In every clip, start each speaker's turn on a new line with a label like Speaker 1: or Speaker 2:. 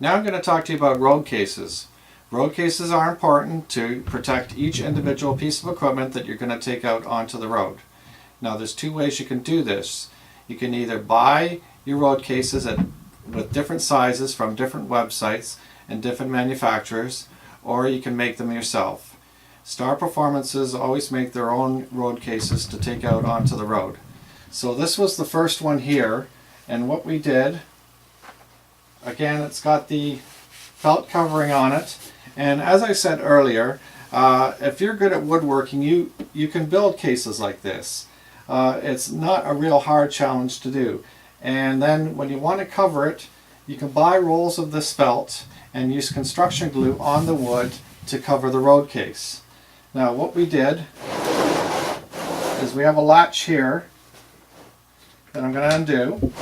Speaker 1: Now I'm going to talk to you about road cases. Road cases are important to protect each individual piece of equipment that you're going to take out onto the road. Now there's two ways you can do this. You can either buy your road cases with different sizes from different websites and different manufacturers, or you can make them yourself. Star Performances always make their own road cases to take out onto the road. So this was the first one here, and what we did, again, it's got the felt covering on it, and as I said earlier, if you're good at woodworking, you can build cases like this. It's not a real hard challenge to do. And then when you want to cover it, you can buy rolls of this felt and use construction glue on the wood to cover the road case. Now what we did is we have a latch here that I'm going to undo.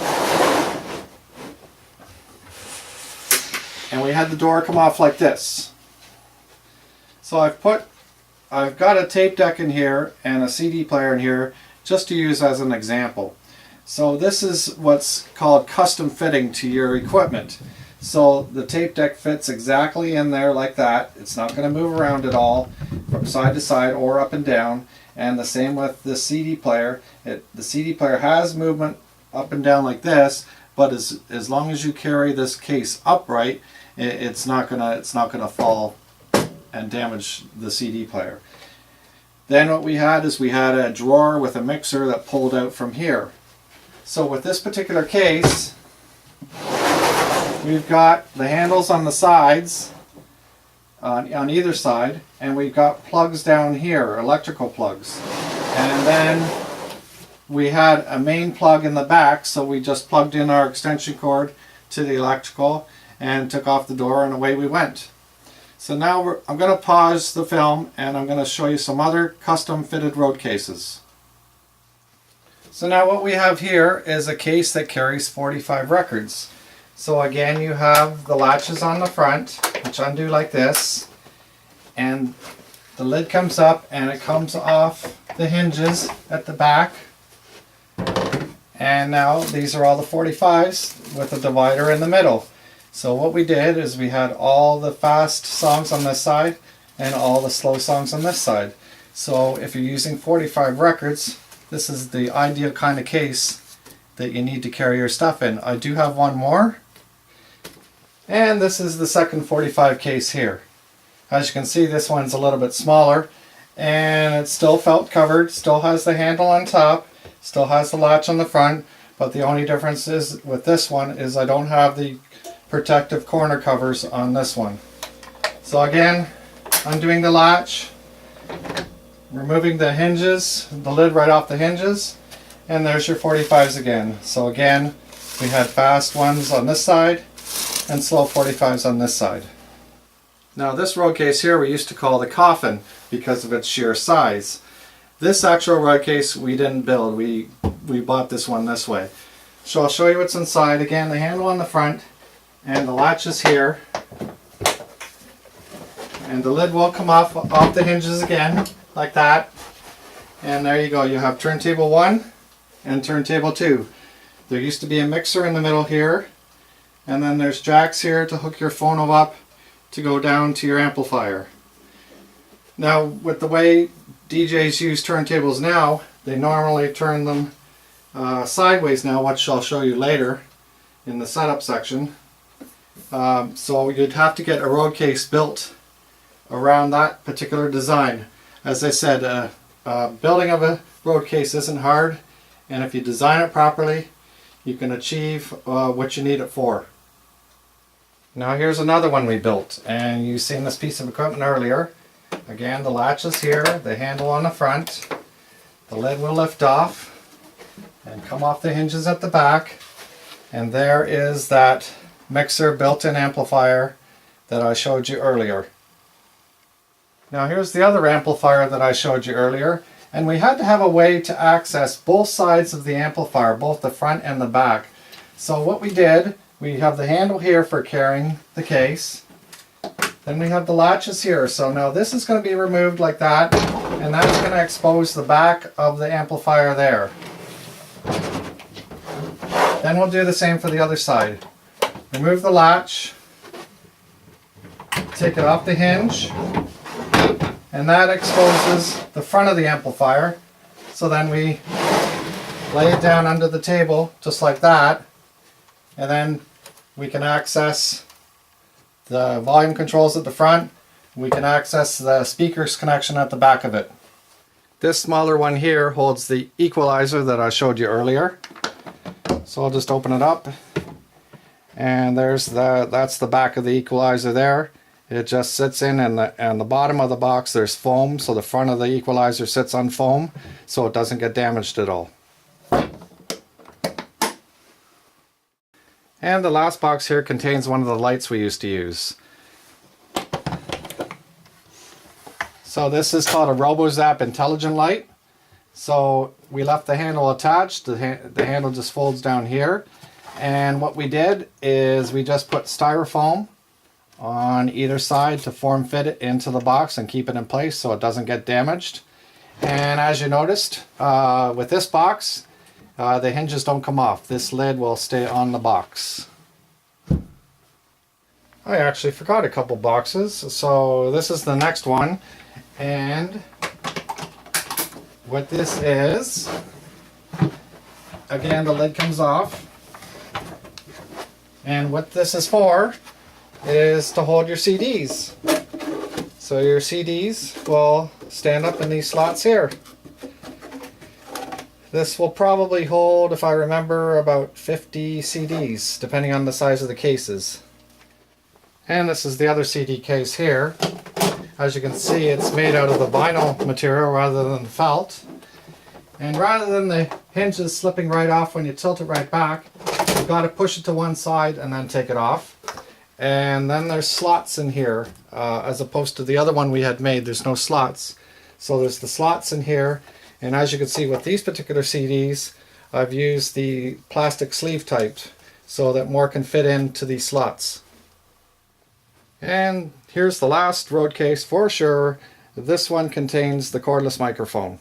Speaker 1: And we had the door come off like this. So I've got a tape deck in here and a CD player in here just to use as an example. So this is what's called custom fitting to your equipment. So the tape deck fits exactly in there like that. It's not going to move around at all from side to side or up and down. And the same with the CD player. The CD player has movement up and down like this, but as long as you carry this case upright, it's not gonna fall and damage the CD player. Then what we had is we had a drawer with a mixer that pulled out from here. So with this particular case, we've got the handles on the sides, on either side, and we've got plugs down here, electrical plugs. And then we had a main plug in the back, so we just plugged in our extension cord to the electrical and took off the door, and away we went. So now I'm going to pause the film and I'm going to show you some other custom fitted road cases. So now what we have here is a case that carries 45 records. So again, you have the latches on the front, which undo like this, and the lid comes up and it comes off the hinges at the back. And now these are all the 45s with a divider in the middle. So what we did is we had all the fast songs on this side and all the slow songs on this side. So if you're using 45 records, this is the ideal kind of case that you need to carry your stuff in. I do have one more, and this is the second 45 case here. As you can see, this one's a little bit smaller, and it's still felt covered, still has the handle on top, still has the latch on the front, but the only difference is with this one is I don't have the protective corner covers on this one. So again, undoing the latch, removing the hinges, the lid right off the hinges, and there's your 45s again. So again, we had fast ones on this side and slow 45s on this side. Now this road case here we used to call the coffin because of its sheer size. This actual road case we didn't build, we bought this one this way. So I'll show you what's inside. Again, the handle on the front and the latch is here. And the lid will come off the hinges again, like that. And there you go, you have turntable 1 and turntable 2. There used to be a mixer in the middle here, and then there's jacks here to hook your phono up to go down to your amplifier. Now with the way DJs use turntables now, they normally turn them sideways now, which I'll show you later in the setup section. So you'd have to get a road case built around that particular design. As I said, building of a road case isn't hard, and if you design it properly, you can achieve what you need it for. Now here's another one we built, and you've seen this piece of equipment earlier. Again, the latch is here, the handle on the front, the lid will lift off and come off the hinges at the back, and there is that mixer built-in amplifier that I showed you earlier. Now here's the other amplifier that I showed you earlier, and we had to have a way to access both sides of the amplifier, both the front and the back. So what we did, we have the handle here for carrying the case, then we have the latches here. So now this is going to be removed like that, and that's going to expose the back of the amplifier there. Then we'll do the same for the other side. Remove the latch, take it off the hinge, and that exposes the front of the amplifier. So then we lay it down under the table just like that, and then we can access the volume controls at the front. We can access the speakers connection at the back of it. This smaller one here holds the equalizer that I showed you earlier. So I'll just open it up, and that's the back of the equalizer there. It just sits in, and the bottom of the box there's foam, so the front of the equalizer sits on foam so it doesn't get damaged at all. And the last box here contains one of the lights we used to use. So this is called a RoboZap Intelligent Light. So we left the handle attached, the handle just folds down here. And what we did is we just put styrofoam on either side to form fit it into the box and keep it in place so it doesn't get damaged. And as you noticed, with this box, the hinges don't come off. This lid will stay on the box. I actually forgot a couple boxes, so this is the next one. And what this is, again, the lid comes off. And what this is for is to hold your CDs. So your CDs will stand up in these slots here. This will probably hold, if I remember, about 50 CDs, depending on the size of the cases. And this is the other CD case here. As you can see, it's made out of the vinyl material rather than felt. And rather than the hinges slipping right off when you tilt it right back, you've got to push it to one side and then take it off. And then there's slots in here, as opposed to the other one we had made, there's no slots. So there's the slots in here, and as you can see with these particular CDs, I've used the plastic sleeve type so that more can fit into these slots. And here's the last road case for sure. This one contains the cordless microphone.